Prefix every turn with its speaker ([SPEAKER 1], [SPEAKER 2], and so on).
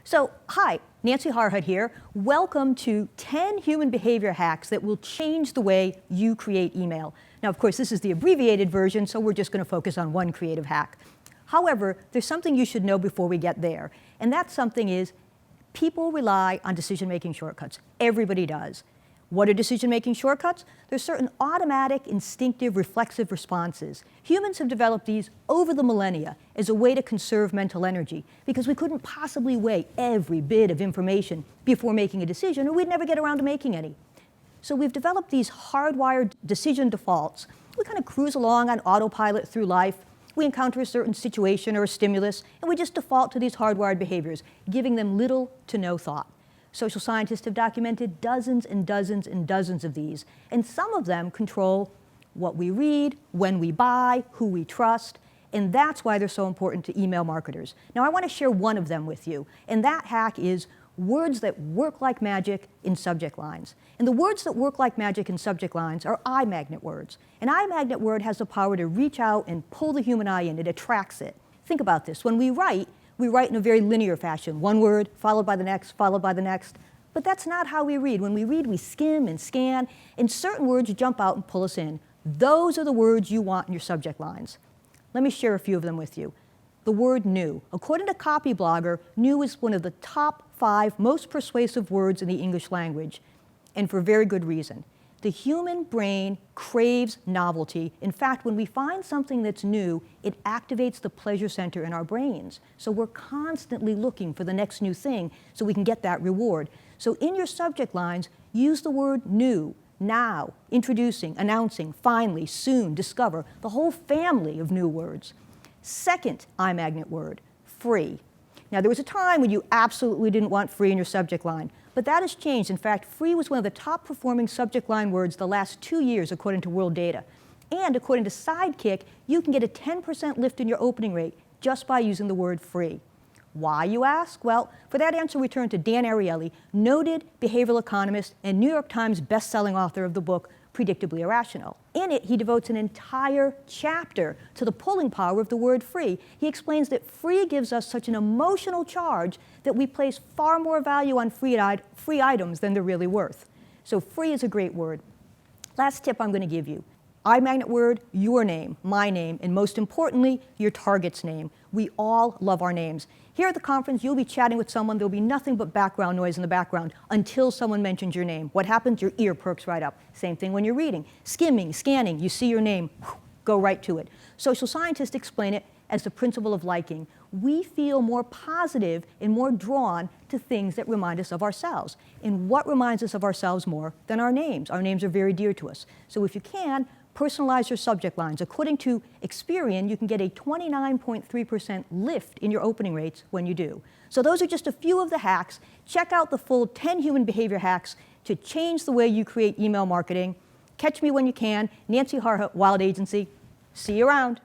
[SPEAKER 1] So, hi, Nancy Harhut here. Welcome to 10 human behavior hacks that will change the way you create email. Now, of course, this is the abbreviated version, so we're just going to focus on one creative hack. However, there's something you should know before we get there, and that something is people rely on decision-making shortcuts. Everybody does. What are decision-making shortcuts? There's certain automatic, instinctive, reflexive responses. Humans have developed these over the millennia as a way to conserve mental energy because we couldn't possibly weigh every bit of information before making a decision, or we'd never get around to making any. So we've developed these hardwired decision defaults. We kind of cruise along on autopilot through life. We encounter a certain situation or a stimulus, and we just default to these hardwired behaviors, giving them little to no thought. Social scientists have documented dozens and dozens and dozens of these, and some of them control what we read, when we buy, who we trust, and that's why they're so important to email marketers. Now, I want to share one of them with you, and that hack is words that work like magic in subject lines. And the words that work like magic in subject lines are eye magnet words. An eye magnet word has the power to reach out and pull the human eye in. It attracts it. Think about this. When we write in a very linear fashion. One word, followed by the next, followed by the next. But that's not how we read. When we read, we skim and scan, and certain words jump out and pull us in. Those are the words you want in your subject lines. Let me share a few of them with you. The word new. According to Copyblogger, new is one of the top 5 most persuasive words in the English language, and for very good reason. The human brain craves novelty. In fact, when we find something that's new, it activates the pleasure center in our brains. So we're constantly looking for the next new thing so we can get that reward. So in your subject lines, use the word new, now, introducing, announcing, finally, soon, discover, the whole family of new words. Second eye magnet word, free. Now, there was a time when you absolutely didn't want free in your subject line. But that has changed. In fact, free was one of the top performing subject line words the last 2 years, according to world data. And according to Sidekick, you can get a 10% lift in your opening rate just by using the word free. Why, you ask? Well, for that answer, we turn to Dan Ariely, noted behavioral economist and New York Times best-selling author of the book, Predictably Irrational. In it, he devotes an entire chapter to the pulling power of the word free. He explains that free gives us such an emotional charge that we place far more value on free items than they're really worth. So free is a great word. Last tip I'm going to give you. Eye magnet word, your name, my name, and most importantly, your target's name. We all love our names. Here at the conference, you'll be chatting with someone. There'll be nothing but background noise in the background until someone mentions your name. What happens? Your ear perks right up. Same thing when you're reading. Skimming, scanning, you see your name, go right to it. Social scientists explain it as the principle of liking. We feel more positive and more drawn to things that remind us of ourselves. And what reminds us of ourselves more than our names? Our names are very dear to us. So if you can, personalize your subject lines. According to Experian, you can get a 29.3% lift in your opening rates when you do. So those are just a few of the hacks. Check out the full 10 human behavior hacks to change the way you create email marketing. Catch me when you can. Nancy Harhut, Wild Agency. See you around.